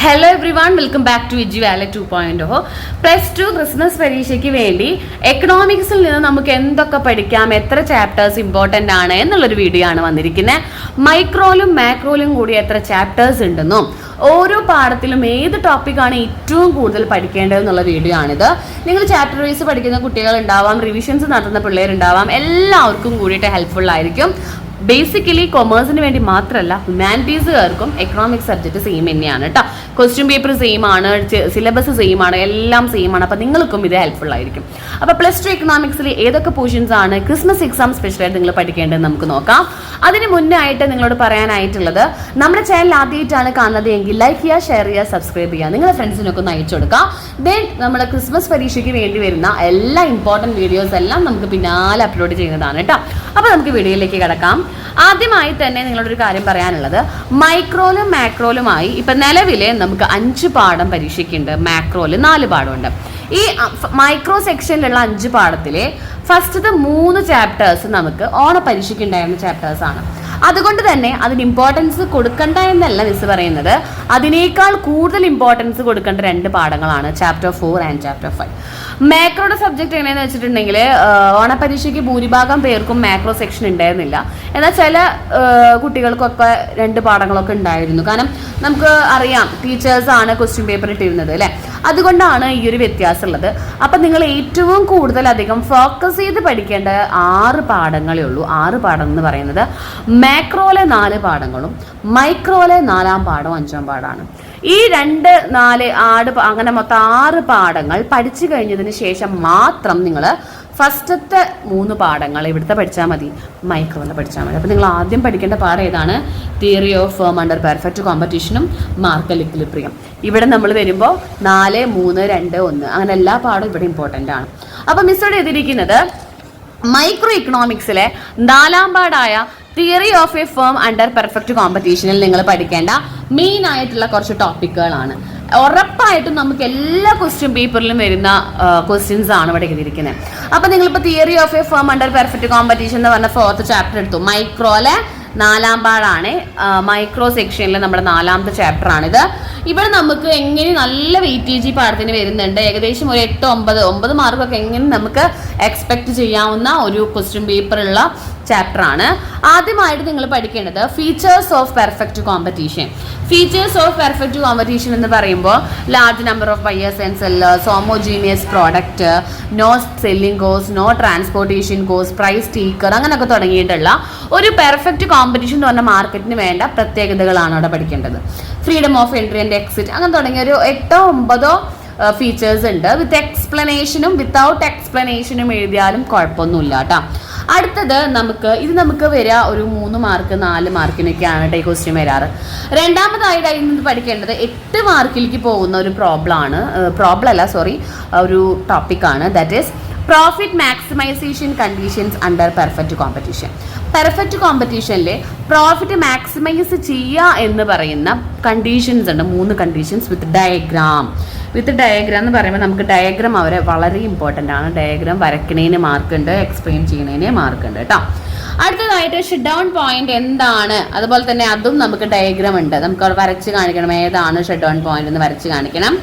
Hello everyone, welcome back to easy wallet 2.0. +2 Christmas പരീക്ഷയ്ക്ക് വേണ്ടി എക്കണോമിക്സിൽ നിന്ന് നമുക്ക് എന്തൊക്കെ പഠിക്കാം, എത്ര ചാപ്റ്റേഴ്സ് ഇമ്പോർട്ടൻ്റ് ആണ് എന്നുള്ളൊരു വീഡിയോ ആണ് വന്നിരിക്കുന്നത്. മൈക്രോയിലും മാക്രോയിലും കൂടി എത്ര ചാപ്റ്റേഴ്സ് ഉണ്ടെന്നും ഓരോ പാഠത്തിലും ഏത് ടോപ്പിക്കാണ് ഏറ്റവും കൂടുതൽ പഠിക്കേണ്ടതെന്നുള്ള വീഡിയോ ആണിത്. നിങ്ങൾ ചാപ്റ്റർ വൈസ് പഠിക്കുന്ന കുട്ടികൾ ഉണ്ടാവാം, റിവിഷൻസ് നടത്തുന്ന പിള്ളേരുണ്ടാവാം, എല്ലാവർക്കും കൂടിയിട്ട് ഹെൽപ്ഫുൾ ആയിരിക്കും. ബേസിക്കലി കൊമേഴ്സിന് വേണ്ടി മാത്രമല്ല, ഹ്യൂമാനിറ്റീസുകാർക്കും എക്കണോമിക്സ് സബ്ജക്റ്റ് സെയിം തന്നെയാണ് കേട്ടോ. ക്വസ്റ്റ്യൻ പേപ്പർ സെയിം ആണ്, സിലബസ് സെയിം ആണ്, എല്ലാം സെയിം ആണ്. അപ്പോൾ നിങ്ങൾക്കും ഇത് ഹെൽപ്ഫുൾ ആയിരിക്കും. അപ്പോൾ +2 എക്കണോമിക്സിൽ ഏതൊക്കെ പോർഷൻസ് ആണ് ക്രിസ്മസ് എക്സാം സ്പെഷ്യലായിട്ട് നിങ്ങൾ പഠിക്കേണ്ടത് നമുക്ക് നോക്കാം. അതിന് മുന്നേ ആയിട്ട് നിങ്ങളോട് പറയാനായിട്ടുള്ളത്, നമ്മുടെ ചാനൽ ആദ്യമായിട്ടാണ് കാണുന്നത് എങ്കിൽ ലൈക്ക് ചെയ്യുക, ഷെയർ ചെയ്യുക, സബ്സ്ക്രൈബ് ചെയ്യുക, നിങ്ങളുടെ ഫ്രണ്ട്സിനൊക്കെ ഒന്ന് അയച്ചു കൊടുക്കാം. ദെൻ നമ്മുടെ ക്രിസ്മസ് പരീക്ഷയ്ക്ക് വേണ്ടി വരുന്ന എല്ലാ ഇമ്പോർട്ടൻറ്റ് വീഡിയോസ് എല്ലാം നമുക്ക് പിന്നാലെ അപ്ലോഡ് ചെയ്യുന്നതാണ് കേട്ടോ. അപ്പോൾ നമുക്ക് വീഡിയോയിലേക്ക് കിടക്കാം. ആദ്യമായി തന്നെ നിങ്ങളോടൊരു കാര്യം പറയാനുള്ളത്, മൈക്രോയിലും മാക്രോയിലുമായി ഇപ്പം നിലവിലെ നമുക്ക് 5 പാഠം പരീക്ഷയ്ക്കുണ്ട്, മാക്രോയിൽ 4 പാഠമുണ്ട്. ഈ മൈക്രോ സെക്ഷനിലുള്ള 5 പാഠത്തിലെ ഫസ്റ്റത്തെ 3 ചാപ്റ്റേഴ്സ് നമുക്ക് പരീക്ഷയ്ക്ക് ഉണ്ടായിരുന്ന ചാപ്റ്റേഴ്സാണ്. അതുകൊണ്ട് തന്നെ അതിന് ഇമ്പോർട്ടൻസ് കൊടുക്കണ്ട എന്നല്ല മിസ് പറയുന്നത്, അതിനേക്കാൾ കൂടുതൽ ഇമ്പോർട്ടൻസ് കൊടുക്കേണ്ട 2 പാഠങ്ങളാണ് ചാപ്റ്റർ 4 ആൻഡ് ചാപ്റ്റർ 5. മാക്രോയുടെ സബ്ജക്ട് എങ്ങനെയാണെന്ന് വെച്ചിട്ടുണ്ടെങ്കിൽ, ഓണപരീക്ഷയ്ക്ക് ഭൂരിഭാഗം പേർക്കും മാക്രോ സെക്ഷൻ ഉണ്ടായിരുന്നില്ല. എന്നാൽ ചില കുട്ടികൾക്കൊക്കെ 2 പാഠങ്ങളൊക്കെ ഉണ്ടായിരുന്നു. കാരണം നമുക്ക് അറിയാം, ടീച്ചേഴ്സാണ് ക്വസ്റ്റ്യൻ പേപ്പർ ഇട്ടിരുന്നത് അല്ലേ, അതുകൊണ്ടാണ് ഈ ഒരു വ്യത്യാസം ഉള്ളത്. അപ്പം നിങ്ങൾ ഏറ്റവും കൂടുതൽ അധികം ഫോക്കസ് ചെയ്ത് പഠിക്കേണ്ട 6 പാഠങ്ങളേ ഉള്ളൂ. 6 പാഠം എന്ന് പറയുന്നത് മാക്രോയിലെ 4 പാഠങ്ങളും മൈക്രോയിലെ 4ാം പാഠവും 5ാം പാഠമാണ്. ഈ 2, 4, 6 അങ്ങനെ മൊത്തം 6 പാഠങ്ങൾ പഠിച്ചു കഴിഞ്ഞതിന് ശേഷം മാത്രം നിങ്ങൾ ഫസ്റ്റത്തെ 3 പാഠങ്ങൾ ഇവിടുത്തെ പഠിച്ചാൽ മതി, മൈക്രോയിലെ പഠിച്ചാൽ മതി. അപ്പോൾ നിങ്ങൾ ആദ്യം പഠിക്കേണ്ട പാഠം ഏതാണ്? Theory of firm under perfect കോമ്പറ്റീഷനും മാർക്കൽ ഇക്വിലിബ്രിയം. ഇവിടെ നമ്മൾ വരുമ്പോൾ 4, 3, 2, 1 അങ്ങനെ എല്ലാ പാഠവും ഇവിടെ ഇമ്പോർട്ടൻ്റ് ആണ്. അപ്പോൾ മിസ്സോട് എഴുതിയിരിക്കുന്നത് മൈക്രോ ഇക്കണോമിക്സിലെ 4ാം പാഠമായ theory of a firm under perfect കോമ്പറ്റീഷനിൽ നിങ്ങൾ പഠിക്കേണ്ട മെയിൻ ആയിട്ടുള്ള കുറച്ച് ടോപ്പിക്കുകളാണ്. ഉറപ്പായിട്ടും നമുക്ക് എല്ലാ ക്വസ്റ്റ്യൻ പേപ്പറിലും വരുന്ന ക്വസ്റ്റ്യൻസ് ആണ് ഇവിടെ എഴുതിയിരിക്കുന്നത്. അപ്പം നിങ്ങളിപ്പോൾ theory of a firm under perfect competition എന്ന് പറഞ്ഞ 4th ചാപ്റ്റർ എടുത്തു. മൈക്രോയിലെ 4ാം പാഠാണ്, മൈക്രോ സെക്ഷനിലെ നമ്മുടെ 4ാമത്തെ ചാപ്റ്റർ ആണിത്. ഇവിടെ നമുക്ക് എങ്ങനെ നല്ല വെയിറ്റേജ് ഈ പാഠത്തിന് വരുന്നുണ്ട്. ഏകദേശം ഒരു 8, 9 മാർക്കൊക്കെ എങ്ങനെ നമുക്ക് എക്സ്പെക്ട് ചെയ്യാവുന്ന ഒരു ക്വസ്റ്റ്യൻ പേപ്പറുള്ള ചാപ്റ്റർ ആണ്. ആദ്യമായിട്ട് നിങ്ങൾ പഠിക്കേണ്ടത് features of perfect competition. Features of perfect competition എന്ന് പറയുമ്പോൾ large number of buyers and sellers, homogeneous product, no selling cost, no transportation cost, price taker, അങ്ങനെയൊക്കെ തുടങ്ങിയിട്ടുള്ള ഒരു പെർഫെക്റ്റ് കോമ്പറ്റീഷൻ എന്ന് പറഞ്ഞ മാർക്കറ്റിന് വേണ്ട പ്രത്യേകതകളാണ് അവിടെ പഠിക്കേണ്ടത്. Freedom of entry and exit, അങ്ങനെ തുടങ്ങിയ ഒരു 8, 9 ഫീച്ചേഴ്സ് ഉണ്ട്. വിത്ത് എക്സ്പ്ലനേഷനും വിത്തൗട്ട് എക്സ്പ്ലനേഷനും എഴുതിയാലും കുഴപ്പമൊന്നുമില്ല കേട്ടോ. അടുത്തത് നമുക്ക് വരിക ഒരു 3 മാർക്ക് 4 മാർക്കിനൊക്കെയാണ് കേട്ടോ ഈ ക്വസ്റ്റ്യൻ വരാറ്. രണ്ടാമതായിട്ട് അതിൽ നിന്ന് പഠിക്കേണ്ടത് 8 മാർക്കിലേക്ക് പോകുന്ന ഒരു ഒരു ടോപ്പിക്കാണ്. That is profit maximisation conditions under perfect competition. Perfect കോമ്പറ്റീഷനിൽ പ്രോഫിറ്റ് മാക്സിമൈസ് ചെയ്യുക എന്ന് പറയുന്ന കണ്ടീഷൻസ് ഉണ്ട്, 3 കണ്ടീഷൻസ് വിത്ത് ഡയഗ്രാം എന്ന് പറയുമ്പോൾ നമുക്ക് ഡയഗ്രാം അവരെ വളരെ ഇമ്പോർട്ടൻ്റ് ആണ്. ഡയഗ്രാം വരയ്ക്കുന്നതിന് മാർക്കുണ്ട്, എക്സ്പ്ലെയിൻ ചെയ്യുന്നതിന് മാർക്കുണ്ട് കേട്ടോ. അടുത്തതായിട്ട് ഷട്ട് ഡൗൺ പോയിന്റ് എന്താണ്, അതുപോലെ തന്നെ അതും നമുക്ക് ഡയഗ്രാം ഉണ്ട്, നമുക്ക് അവിടെ വരച്ച് കാണിക്കണം ഏതാണ് ഷട്ട് ഡൗൺ പോയിന്റ് എന്ന് വരച്ച് കാണിക്കണം.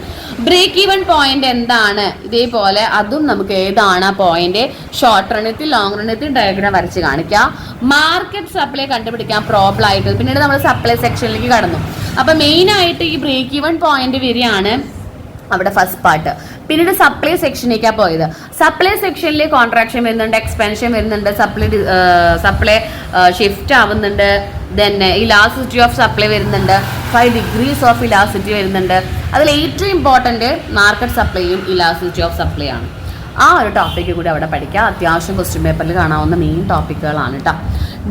ബ്രേക്ക് ഈവൻ പോയിന്റ് എന്താണ്, ഇതേപോലെ അതും നമുക്ക് ഏതാണ് ആ പോയിന്റ്, ഷോർട്ട് റണ്ണിൽ ലോങ് റണ്ണിൽ ഡയഗ്രാം വരച്ച് കാണിക്കുക. മാർക്കറ്റ് സപ്ലൈ കണ്ടുപിടിക്കാൻ പ്രോബ്ലം ആയിട്ട് പിന്നീട് നമ്മൾ സപ്ലൈ സെക്ഷനിലേക്ക് കടന്നു. അപ്പം മെയിനായിട്ട് ഈ ബ്രേക്ക് ഈവൻ പോയിന്റ് വരികയാണ് അവിടെ ഫസ്റ്റ് പാർട്ട്. പിന്നീട് സപ്ലൈ സെക്ഷനിലേക്കാണ് പോയത്. സപ്ലൈ സെക്ഷനിൽ കോൺട്രാക്ഷൻ വരുന്നുണ്ട്, എക്സ്പാൻഷൻ വരുന്നുണ്ട്, സപ്ലൈ ഷിഫ്റ്റ് ആവുന്നുണ്ട്, ദെൻ ഇലാസ്റ്റിസിറ്റി ഓഫ് സപ്ലൈ വരുന്നുണ്ട്, 5 degrees ഓഫ് ഇലാസ്റ്റിസിറ്റി വരുന്നുണ്ട്. അതിൽ ഏറ്റവും ഇമ്പോർട്ടൻറ്റ് മാർക്കറ്റ് സപ്ലൈയും ഇലാസ്റ്റിസിറ്റി ഓഫ് സപ്ലൈ ആണ്. ആ ഒരു ടോപ്പിക്ക് കൂടി അവിടെ പഠിക്കുക. അത്യാവശ്യം ക്വസ്റ്റ്യൻ പേപ്പറിൽ കാണാവുന്ന മെയിൻ ടോപ്പിക്കുകളാണ് കേട്ടോ.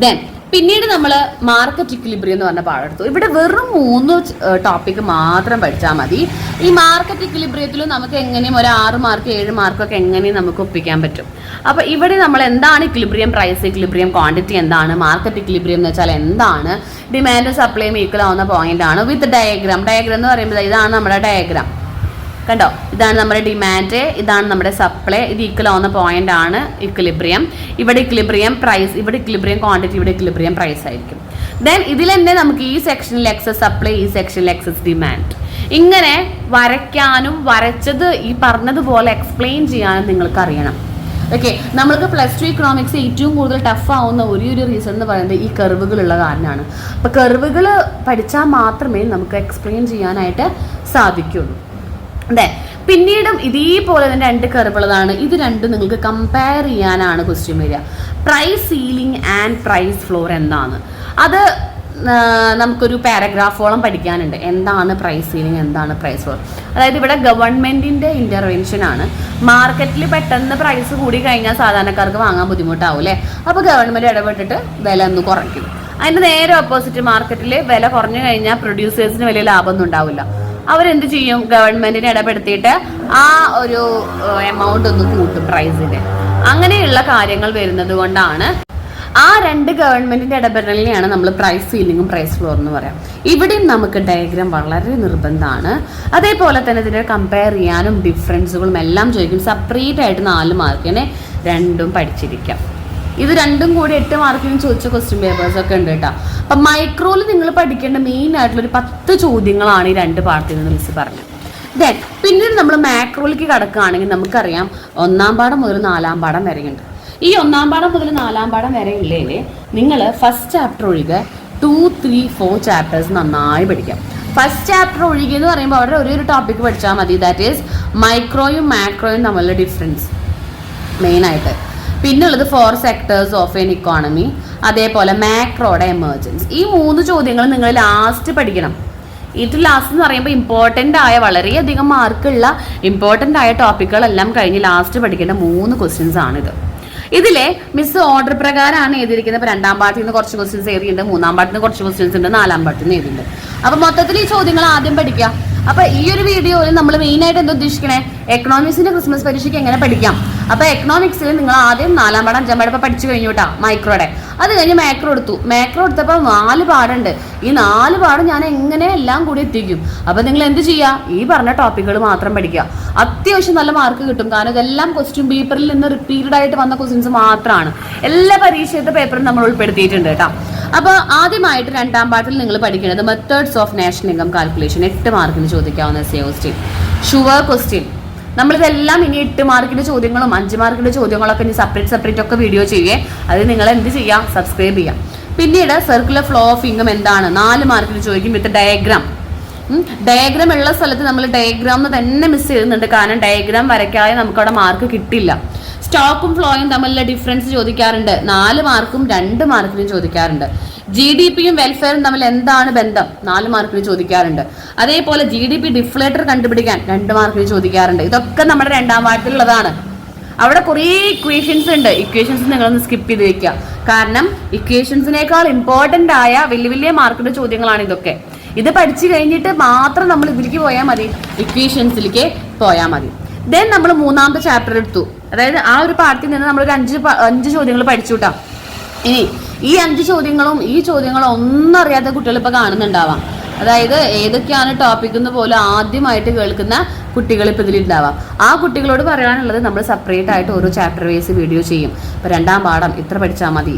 ദെൻ പിന്നീട് നമ്മൾ മാർക്കറ്റ് ഇക്വിലിബ്രിയം എന്ന് പറഞ്ഞ പാഠം എടുത്തു. ഇവിടെ വെറും 3 ടോപ്പിക്ക് മാത്രം പഠിച്ചാൽ മതി. ഈ മാർക്കറ്റ് ഇക്വിലിബ്രിയത്തിൽ നമുക്ക് എങ്ങനെയും ഒരു 6 മാർക്ക് 7 മാർക്കൊക്കെ എങ്ങനെയും നമുക്ക് ഒപ്പിക്കാൻ പറ്റും. അപ്പോൾ ഇവിടെ നമ്മൾ എന്താണ് ഇക്വിലിബ്രിയം, പ്രൈസ് ഇക്വിലിബ്രിയം, ക്വാണ്ടിറ്റി എന്താണ്, മാർക്കറ്റ് ഇക്വിലിബ്രിയം എന്ന് വെച്ചാൽ എന്താണ്, ഡിമാൻഡും സപ്ലൈയും ഈക്വൽ ആവുന്ന പോയിന്റ് ആണ്. വിത്ത് ഡയഗ്രാം എന്ന് പറയുമ്പോൾ ഇതാണ് നമ്മുടെ ഡയഗ്രാം കണ്ടോ, ഇതാണ് നമ്മുടെ ഡിമാൻഡ്, ഇതാണ് നമ്മുടെ സപ്ലൈ, ഇത് ഈക്വൽ ആവുന്ന പോയിന്റ് ആണ് ഇക്വിലിബ്രിയം. ഇവിടെ ഇക്വിലിബ്രിയം പ്രൈസ്, ഇവിടെ ഇക്വിലിബ്രിയം ക്വാണ്ടിറ്റി, ഇവിടെ ഇക്വിലിബ്രിയം പ്രൈസ് ആയിരിക്കും. ദെൻ ഇതിൽ തന്നെ നമുക്ക് ഈ സെക്ഷനിൽ എക്സസ് സപ്ലൈ, ഈ സെക്ഷനിൽ എക്സസ് ഡിമാൻഡ്, ഇങ്ങനെ വരയ്ക്കാനും വരച്ചത് ഈ പറഞ്ഞതുപോലെ എക്സ്പ്ലെയിൻ ചെയ്യാനും നിങ്ങൾക്ക് അറിയണം. ഓക്കെ, നമ്മൾക്ക് +2 ഇക്കണോമിക്സ് ഏറ്റവും കൂടുതൽ ടഫ് ആവുന്ന ഒരു റീസൺ എന്ന് പറയുന്നത് ഈ കർവുകളുള്ള കാരണമാണ്. അപ്പോൾ കർവുകൾ പഠിച്ചാൽ മാത്രമേ നമുക്ക് എക്സ്പ്ലെയിൻ ചെയ്യാനായിട്ട് സാധിക്കുള്ളൂ. അതെ, പിന്നീടും ഇതേപോലെ തന്നെ 2 കർവുകളാണ്. ഇത് രണ്ടും നിങ്ങൾക്ക് കമ്പയർ ചെയ്യാനാണ് ക്വസ്റ്റ്യൻ വരിക. Price ceiling and price floor എന്താണ്? അത് നമുക്കൊരു പാരഗ്രാഫോളം പഠിക്കാനുണ്ട്. എന്താണ് പ്രൈസ് സീലിംഗ്, എന്താണ് പ്രൈസ് ഫ്ലോർ? അതായത് ഇവിടെ ഗവൺമെന്റിന്റെ ഇന്റർവെൻഷൻ ആണ്. മാർക്കറ്റിൽ പെട്ടെന്ന് പ്രൈസ് കൂടി കഴിഞ്ഞാൽ സാധാരണക്കാർക്ക് വാങ്ങാൻ ബുദ്ധിമുട്ടാവും അല്ലേ? അപ്പോൾ ഗവൺമെന്റ് ഇടപെട്ടിട്ട് വില ഒന്ന് കുറയ്ക്കും. അതിന്റെ നേരെ ഓപ്പോസിറ്റ്, മാർക്കറ്റിൽ വില കുറഞ്ഞു കഴിഞ്ഞാൽ പ്രൊഡ്യൂസേഴ്സിന് വലിയ ലാഭമൊന്നും ഉണ്ടാവില്ല. അവരെന്ത് ചെയ്യും? ഗവൺമെന്റിനെ ഇടപെടുത്തിയിട്ട് ആ ഒരു എമൗണ്ട് ഒന്ന് കൂട്ടും പ്രൈസിന്റെ. അങ്ങനെയുള്ള കാര്യങ്ങൾ വരുന്നത് കൊണ്ടാണ് ആ 2 ഗവൺമെന്റിന്റെ ഇടപെടലിനെയാണ് നമ്മൾ പ്രൈസ് സീലിംഗും പ്രൈസ് ഫ്ലോർ എന്ന് പറയാം. ഇവിടെയും നമുക്ക് ഡയഗ്രാം വളരെ നിർബന്ധമാണ്. അതേപോലെ തന്നെ ഇതിനെ കമ്പയർ ചെയ്യാനും ഡിഫറൻസുകളും എല്ലാം ചോദിക്കും. സെപ്പറേറ്റ് ആയിട്ട് 4 മാർക്കിനെ രണ്ടും പഠിച്ചിരിക്കാം. ഇത് രണ്ടും കൂടി 8 മാർക്കിന് ചോദിച്ച ക്വസ്റ്റ്യൻ പേപ്പേഴ്സ് ഒക്കെ ഉണ്ട് കേട്ടോ. അപ്പം മൈക്രോയിൽ നിങ്ങൾ പഠിക്കേണ്ട മെയിൻ ആയിട്ടുള്ള ഒരു 10 ചോദ്യങ്ങളാണ് ഈ 2 പാർട്ടിൽ നിന്ന് മിസ് പറഞ്ഞത്. ദെൻ പിന്നീട് നമ്മൾ മാക്രോയിലേക്ക് കടക്കുകയാണെങ്കിൽ നമുക്കറിയാം 1-ാം പാഠം മുതൽ 4-ാം പാഠം വരെയുണ്ട്. ഈ 1-ാം പാഠം മുതൽ 4-ാം പാഠം വരെ ഇല്ലേ നിങ്ങൾ ഫസ്റ്റ് ചാപ്റ്റർ ഒഴികെ 2, 3, 4 ചാപ്റ്റേഴ്സ് നന്നായി പഠിക്കാം. ഫസ്റ്റ് ചാപ്റ്റർ ഒഴികെ എന്ന് പറയുമ്പോൾ അവിടെ ഒരു ടോപ്പിക് പഠിച്ചാൽ മതി. ദാറ്റ് ഈസ് മൈക്രോയും മാക്രോയും തമ്മിലുള്ള ഡിഫറൻസ് മെയിനായിട്ട്. പിന്നെ ഉള്ളത് 4 സെക്ടേഴ്സ് ഓഫ് എൻ ഇക്കോണമി, അതേപോലെ മാക്രോയുടെ എമർജൻസ്. ഈ 3 ചോദ്യങ്ങൾ നിങ്ങൾ ലാസ്റ്റ് പഠിക്കണം. ഏറ്റവും ലാസ്റ്റ് എന്ന് പറയുമ്പോൾ ഇമ്പോർട്ടൻ്റ് ആയ, വളരെയധികം മാർക്കുള്ള ഇമ്പോർട്ടൻ്റ് ആയ ടോപ്പിക്കുകളെല്ലാം കഴിഞ്ഞ് ലാസ്റ്റ് പഠിക്കേണ്ട 3 ക്വസ്റ്റ്യൻസ് ആണിത്. ഇതിലെ മിസ് ഓർഡർ പ്രകാരമാണ് എഴുതിയിരിക്കുന്നത്. ഇപ്പോൾ 2-ാം പാർട്ടിൽ നിന്ന് കുറച്ച് ക്വസ്റ്റ്യൻസ് എഴുതിയിട്ടുണ്ട്, 3-ാം പാർട്ടിൽ നിന്ന് കുറച്ച് ക്വസ്റ്റ്യൻസ് ഉണ്ട്, 4-ാം പാർട്ടിൽ നിന്ന് എഴുതിയിട്ടുണ്ട്. അപ്പോൾ മൊത്തത്തിൽ ഈ ചോദ്യങ്ങൾ ആദ്യം പഠിക്കുക. അപ്പോൾ ഈ ഒരു വീഡിയോയിൽ നമ്മൾ മെയിനായിട്ട് എന്താ ഉദ്ദേശിക്കണേ? എക്കണോമിക്സിന്റെ ക്രിസ്മസ് പരീക്ഷയ്ക്ക് എങ്ങനെ പഠിക്കാം. അപ്പോൾ എക്കണോമിക്സിൽ നിങ്ങൾ ആദ്യം 4-ാം പാഠം 5-ാം പാഠം പഠിച്ചു കഴിഞ്ഞു കേട്ടോ, മൈക്രോയുടെ. അത് കഴിഞ്ഞ് മാക്രോ എടുത്തു. മാക്രോ എടുത്തപ്പോൾ 4 പാഠമുണ്ട്. ഈ 4 പാഠം ഞാൻ എങ്ങനെ എല്ലാം കൂടി എത്തിക്കും? അപ്പോൾ നിങ്ങൾ എന്ത് ചെയ്യുക? ഈ പറഞ്ഞ ടോപ്പിക്കുകൾ മാത്രം പഠിക്കുക. അത്യാവശ്യം നല്ല മാർക്ക് കിട്ടും. കാരണം ഇതെല്ലാം ക്വസ്റ്റ്യൻ പേപ്പറിൽ നിന്ന് റിപ്പീറ്റഡ് ആയിട്ട് വന്ന ക്വസ്റ്റ്യൻസ് മാത്രമാണ്. എല്ലാ പരീക്ഷയുടെ പേപ്പറും നമ്മൾ ഉൾപ്പെടുത്തിയിട്ടുണ്ട് കേട്ടോ. അപ്പോൾ ആദ്യമായിട്ട് 2-ാം പാഠത്തിൽ നിങ്ങൾ പഠിക്കുന്നത് methods of national income calculation. 8 മാർക്കിന് ചോദിക്കാവുന്ന ക്വസ്റ്റ്യൻ, ഷുവർ ക്വസ്റ്റ്യൻ. നമ്മളിതെല്ലാം ഇനി 8 മാർക്കിന്റെ ചോദ്യങ്ങളും 5 മാർക്കിന്റെ ചോദ്യങ്ങളൊക്കെ ഇനി സെപ്പറേറ്റ് ഒക്കെ വീഡിയോ ചെയ്യേ. അത് നിങ്ങൾ എന്ത് ചെയ്യാം? സബ്സ്ക്രൈബ് ചെയ്യാം. പിന്നീട് സർക്കുലർ ഫ്ലോ ഓഫ് ഇൻകം എന്താണ്? 4 മാർക്കിന് ചോദിക്കും വിത്ത് ഡയഗ്രാം. ഡയഗ്രാം ഉള്ള സ്ഥലത്ത് നമ്മൾ ഡയഗ്രാം തന്നെ മിസ് ചെയ്യുന്നുണ്ട്. കാരണം ഡയഗ്രാം വരയ്ക്കാതെ നമുക്കവിടെ മാർക്ക് കിട്ടില്ല. സ്റ്റോക്കും ഫ്ലോയും തമ്മിലുള്ള ഡിഫറൻസ് ചോദിക്കാറുണ്ട്. 4 മാർക്കും 2 മാർക്കിനും ചോദിക്കാറുണ്ട്. GDPയും വെൽഫെയറും തമ്മിൽ എന്താണ് ബന്ധം? 4 മാർക്കിന് ചോദിക്കാറുണ്ട്. അതേപോലെ GDP ഡിഫ്ലേറ്റർ കണ്ടുപിടിക്കാൻ 2 മാർക്കിന് ചോദിക്കാറുണ്ട്. ഇതൊക്കെ നമ്മുടെ 2-ാം പാഠത്തിലുള്ളതാണ്. അവിടെ കുറേ ഇക്വേഷൻസ് ഉണ്ട്. ഇക്വേഷൻസ് നിങ്ങളൊന്ന് സ്കിപ്പ് ചെയ്ത് വെക്കുക. കാരണം ഇക്വേഷൻസിനേക്കാൾ ഇമ്പോർട്ടൻ്റ് ആയ വലിയ മാർക്കിന്റെ ചോദ്യങ്ങളാണ് ഇതൊക്കെ. ഇത് പഠിച്ചു കഴിഞ്ഞിട്ട് മാത്രം നമ്മൾ ഇതിലേക്ക് പോയാൽ മതി, ഇക്വേഷൻസിലേക്ക് പോയാൽ മതി. ദെൻ നമ്മൾ 3-ാമത്തെ ചാപ്റ്റർ എടുത്തു. അതായത് ആ ഒരു പാഠത്തിൽ നിന്ന് നമ്മൾ ഒരു 5 ചോദ്യങ്ങൾ പഠിച്ചു കൂട്ടാം. ഇനി ഈ 5 ചോദ്യങ്ങളും ഈ ചോദ്യങ്ങളും ഒന്നും അറിയാത്ത കുട്ടികൾ ഇപ്പോൾ കാണുന്നുണ്ടാവാം. അതായത് ഏതൊക്കെയാണ് ടോപ്പിക് എന്ന് പോലും ആദ്യമായിട്ട് കേൾക്കുന്ന കുട്ടികൾ ഇപ്പോൾ ഇതിലുണ്ടാവാം. ആ കുട്ടികളോട് പറയാനുള്ളത് നമ്മൾ സെപ്പറേറ്റ് ആയിട്ട് ഓരോ ചാപ്റ്റർ വൈസ് വീഡിയോ ചെയ്യും. ഇപ്പോൾ 2-ാം പാഠം ഇത്ര പഠിച്ചാൽ മതി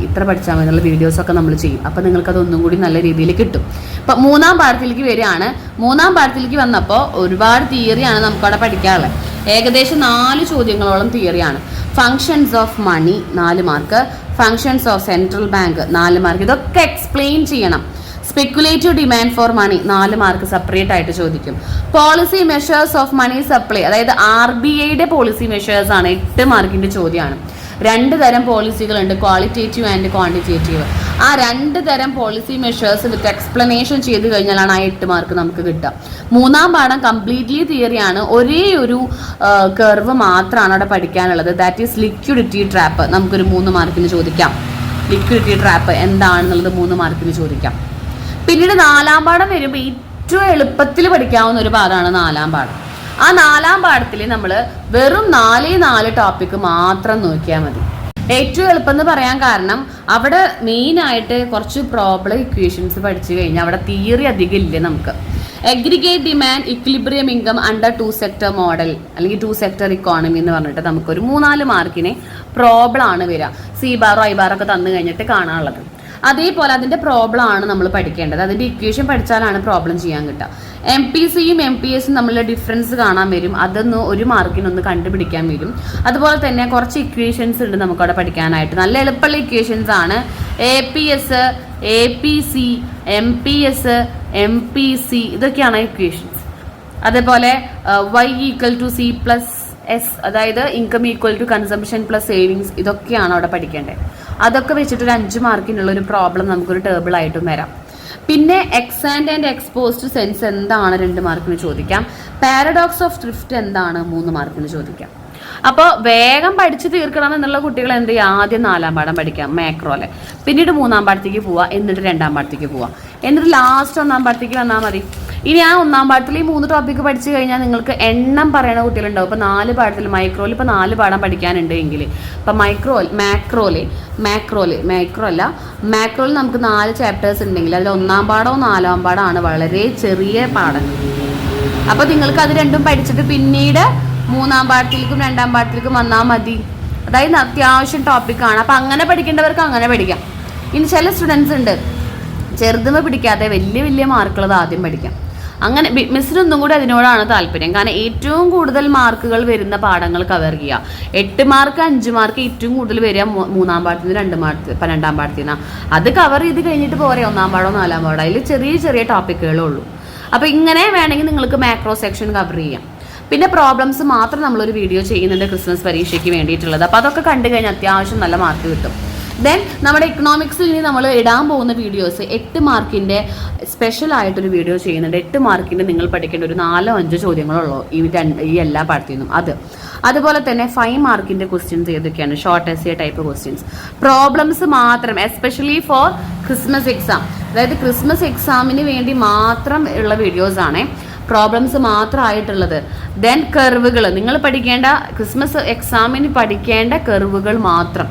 എന്നുള്ള വീഡിയോസൊക്കെ നമ്മൾ ചെയ്യും. അപ്പോൾ നിങ്ങൾക്കത് ഒന്നും കൂടി നല്ല രീതിയിൽ കിട്ടും. ഇപ്പം 3-ാം പാഠത്തിലേക്ക് വരികയാണ്. 3-ാം പാഠത്തിലേക്ക് വന്നപ്പോൾ ഒരുപാട് തിയറിയാണ് നമുക്കവിടെ പഠിക്കാനുള്ളത്. ഏകദേശം 4 ചോദ്യങ്ങളോളം തിയറിയാണ്. Functions of money 4 mark, functions of central bank 4 mark. ഇതൊക്കെ എക്സ്പ്ലെയിൻ ചെയ്യണം. Speculative demand for money 4 mark separate ആയിട്ട് ചോദിക്കും. Policy measures of money supply, അതായത് RBIയുടെ പോളിസി മെഷേഴ്സ് ആണ്, 8 മാർക്കിന്റെ ചോദ്യമാണ്. 2 തരം പോളിസികളുണ്ട്, ക്വാളിറ്റേറ്റീവ് ആൻഡ് ക്വാണ്ടിറ്റേറ്റീവ്. ആ 2 തരം പോളിസി മെഷേഴ്സ് വിത്ത് എക്സ്പ്ലനേഷൻ ചെയ്ത് കഴിഞ്ഞാലാണ് ആ 8 മാർക്ക് നമുക്ക് കിട്ടുക. 3-ാം പാഠം കംപ്ലീറ്റ്ലി തിയറിയാണ്. ഒരേ ഒരു കർവ് മാത്രമാണ് അവിടെ പഠിക്കാനുള്ളത്. That is liquidity trap. നമുക്കൊരു 3 മാർക്കിന് ചോദിക്കാം. ലിക്വിഡിറ്റി ട്രാപ്പ് എന്താണെന്നുള്ളത് 3 മാർക്കിന് ചോദിക്കാം. പിന്നീട് 4-ാം പാഠം വരുമ്പോൾ ഏറ്റവും എളുപ്പത്തിൽ പഠിക്കാവുന്ന ഒരു പാഠമാണ് 4-ാം പാഠം. ആ 4-ാം പാഠത്തിൽ നമ്മൾ വെറും 4 ടോപ്പിക്ക് മാത്രം നോക്കിയാൽ മതി. ഏറ്റവും എളുപ്പം എന്ന് പറയാൻ കാരണം അവിടെ മെയിനായിട്ട് കുറച്ച് പ്രോബ്ലം ഇക്വേഷൻസ് പഠിച്ചു കഴിഞ്ഞാൽ അവിടെ തിയറി അധികം ഇല്ല നമുക്ക്. Aggregate demand equilibrium income under 2 sector model അല്ലെങ്കിൽ 2 സെക്ടർ ഇക്കോണമി എന്ന് പറഞ്ഞിട്ട് നമുക്കൊരു 3-4 മാർക്കിന് പ്രോബ്ലം ആണ് വരിക. C ബാറോ I ബാറോ ഒക്കെ തന്നു കഴിഞ്ഞിട്ട് കാണാനുള്ളത്. അതേപോലെ അതിൻ്റെ പ്രോബ്ലം ആണ് നമ്മൾ പഠിക്കേണ്ടത്. അതിൻ്റെ ഇക്വേഷൻ പഠിച്ചാലാണ് പ്രോബ്ലം ചെയ്യാൻ കിട്ടുക. MPCയും MPSയും തമ്മിലുള്ള ഡിഫറൻസ് കാണാൻ വരും. അതൊന്ന് 1 മാർക്കിനൊന്ന് കണ്ടുപിടിക്കാൻ വരും. അതുപോലെ തന്നെ കുറച്ച് ഇക്വേഷൻസ് ഉണ്ട് നമുക്കവിടെ പഠിക്കാനായിട്ട്. നല്ല എളുപ്പമുള്ള ഇക്വേഷൻസ് ആണ്. APS, APC, MPS, MPC ഇതൊക്കെയാണ് ഇക്വേഷൻസ്. അതേപോലെ Y = C+S, അതായത് income equal to consumption plus savings, ഇതൊക്കെയാണ് അവിടെ പഠിക്കേണ്ടത്. അതൊക്കെ വെച്ചിട്ട് ഒരു 5 മാർക്കിനുള്ള ഒരു പ്രോബ്ലം നമുക്കൊരു ടേബിൾ ആയിട്ടും വരാം. പിന്നെ എക്സാൻഡ് ആൻഡ് എക്സ്പോസ്ഡ് സെൻസ് എന്താണ് 2 മാർക്കിന് ചോദിക്കാം. പാരഡോക്സ് ഓഫ് ഡ്രിഫ്റ്റ് എന്താണ് 3 മാർക്കിന് ചോദിക്കാം. അപ്പോൾ വേഗം പഠിച്ചു തീർക്കണം എന്നുള്ള കുട്ടികൾ എന്ത് ചെയ്യുക, ആദ്യം 4ാം പാഠം പഠിക്കാം മാക്രോലെ, പിന്നീട് 3ാം പാഠത്തേക്ക് പോവുക, എന്നിട്ട് 2ാം പാഠത്തേക്ക് പോവുക, എന്നിട്ട് ലാസ്റ്റ് 1ാം പാഠത്തേക്ക് വന്നാൽ മതി. ഇനി ആ 1ാം പാഠത്തിൽ ഈ 3 ടോപ്പിക്ക് പഠിച്ചു കഴിഞ്ഞാൽ നിങ്ങൾക്ക് എണ്ണം പറയുന്ന കുട്ടികളുണ്ടാവും. ഇപ്പോൾ 4 പാഠത്തിൽ മൈക്രോയിൽ ഇപ്പോൾ 4 പാഠം പഠിക്കാനുണ്ട് എങ്കിൽ ഇപ്പം മാക്രോയിൽ നമുക്ക് 4 ചാപ്റ്റേഴ്സ് ഉണ്ടെങ്കിൽ അതിൽ 1ാം പാഠമോ 4ാം പാഠമാണ് വളരെ ചെറിയ പാഠങ്ങൾ. അപ്പോൾ നിങ്ങൾക്ക് അത് രണ്ടും പഠിച്ചിട്ട് പിന്നീട് 3ാം പാഠത്തിലേക്കും 2ാം പാഠത്തിലേക്കും വന്നാൽ മതി. അതായത് അത്യാവശ്യം ടോപ്പിക്കാണ്. അപ്പം അങ്ങനെ പഠിക്കേണ്ടവർക്ക് അങ്ങനെ പഠിക്കാം. ഇനി ചില സ്റ്റുഡൻസ് ഉണ്ട് ചെറുതുമ പിടിക്കാതെ വലിയ മാർക്കുള്ളത് ആദ്യം പഠിക്കാം. അങ്ങനെ മിസ്സിനൊന്നും കൂടി അതിനോടാണ് താല്പര്യം. കാരണം ഏറ്റവും കൂടുതൽ മാർക്കുകൾ വരുന്ന പാഠങ്ങൾ കവർ ചെയ്യുക. 8 മാർക്ക് 5 മാർക്ക് ഏറ്റവും കൂടുതൽ വരിക 3ാം പാഠത്തിൽ നിന്ന് 2ാം പാഠത്തിൽ നിന്നാണ്. അത് കവർ ചെയ്ത് കഴിഞ്ഞിട്ട് പോരെ 1ാം പാഠമോ 4ാം പാഠം. അതിൽ ചെറിയ ടോപ്പിക്കുകളേ ഉള്ളൂ. അപ്പോൾ ഇങ്ങനെ വേണമെങ്കിൽ നിങ്ങൾക്ക് മാക്രോ സെക്ഷൻ കവർ ചെയ്യാം. പിന്നെ പ്രോബ്ലംസ് മാത്രം നമ്മളൊരു വീഡിയോ ചെയ്യുന്നുണ്ട് ക്രിസ്മസ് പരീക്ഷയ്ക്ക് വേണ്ടിയിട്ടുള്ളത്. അപ്പോൾ അതൊക്കെ കണ്ടു കഴിഞ്ഞാൽ അത്യാവശ്യം നല്ല മാർക്ക് കിട്ടും. ദെൻ നമ്മുടെ എക്കണോമിക്സിൽ ഇനി നമ്മൾ ഇടാൻ പോകുന്ന വീഡിയോസ് 8 മാർക്കിൻ്റെ സ്പെഷ്യലായിട്ടൊരു വീഡിയോ ചെയ്യുന്നുണ്ട്. 8 മാർക്കിൻ്റെ നിങ്ങൾ പഠിക്കേണ്ട ഒരു 4-5 ചോദ്യങ്ങളുള്ളൂ ഈ എല്ലാ പാഠത്തിൽ നിന്നും. അതുപോലെ തന്നെ 5 മാർക്കിൻ്റെ ക്വസ്റ്റ്യൻസ് ഏതൊക്കെയാണ്, short essay type questions. Problems മാത്രം എസ്പെഷ്യലി ഫോർ ക്രിസ്മസ് എക്സാം, അതായത് ക്രിസ്മസ് എക്സാമിന് വേണ്ടി മാത്രം ഉള്ള വീഡിയോസാണ്. പ്രോബ്ലംസ് മാത്രമായിട്ടുള്ളത്. ദെൻ കർവുകൾ നിങ്ങൾ പഠിക്കേണ്ട, ക്രിസ്മസ് എക്സാമിന് പഠിക്കേണ്ട കർവുകൾ മാത്രം.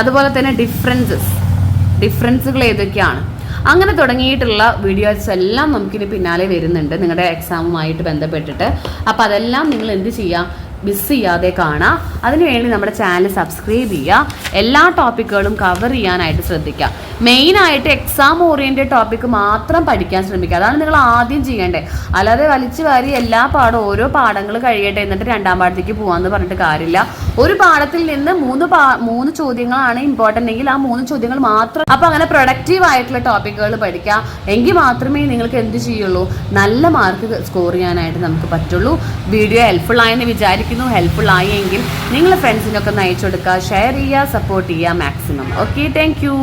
അതുപോലെ തന്നെ ഡിഫറൻസുകൾ ഏതൊക്കെയാണ്, അങ്ങനെ തുടങ്ങിയിട്ടുള്ള വീഡിയോസ് എല്ലാം നമുക്കിനി പിന്നാലെ വരുന്നുണ്ട് നിങ്ങളുടെ എക്സാമുമായിട്ട് ബന്ധപ്പെട്ടിട്ട്. അപ്പോൾ അതെല്ലാം നിങ്ങൾ എന്ത് ചെയ്യുക, മിസ് ചെയ്യാതെ കാണുക. അതിനുവേണ്ടി നമ്മുടെ ചാനൽ സബ്സ്ക്രൈബ് ചെയ്യുക. എല്ലാ ടോപ്പിക്കുകളും കവർ ചെയ്യാനായിട്ട് ശ്രദ്ധിക്കുക. മെയിനായിട്ട് എക്സാം ഓറിയൻറ്റഡ് ടോപ്പിക്ക് മാത്രം പഠിക്കാൻ ശ്രമിക്കുക. അതാണ് നിങ്ങൾ ആദ്യം ചെയ്യേണ്ടത്. അല്ലാതെ വലിച്ചു വാരി എല്ലാ പാഠവും ഓരോ പാഠങ്ങൾ കഴിയട്ടെ എന്നിട്ട് 2ാം പാഠത്തേക്ക് പോകാമെന്ന് പറഞ്ഞിട്ട് കാര്യമില്ല. ഒരു പാഠത്തിൽ നിന്ന് 3 ചോദ്യങ്ങളാണ് ഇമ്പോർട്ടൻ്റ് എങ്കിൽ ആ 3 ചോദ്യങ്ങൾ മാത്രം. അപ്പോൾ അങ്ങനെ പ്രൊഡക്റ്റീവ് ആയിട്ടുള്ള ടോപ്പിക്കുകൾ പഠിക്കുക. എങ്കിൽ മാത്രമേ നിങ്ങൾക്ക് എന്ത് ചെയ്യുള്ളൂ, നല്ല മാർക്ക് സ്കോർ ചെയ്യാനായിട്ട് നമുക്ക് പറ്റുള്ളൂ. വീഡിയോ ഹെൽപ്ഫുൾ ആയെന്ന് വിചാരിക്കുന്നു. ഹെൽപ്ഫുൾ ആയെങ്കിൽ നിങ്ങളുടെ ഫ്രണ്ട്സിനൊക്കെ ഒന്ന് അയച്ചു കൊടുക്കുക, ഷെയർ ചെയ്യുക, സപ്പോർട്ട് ചെയ്യുക മാക്സിമം. Okay, thank you.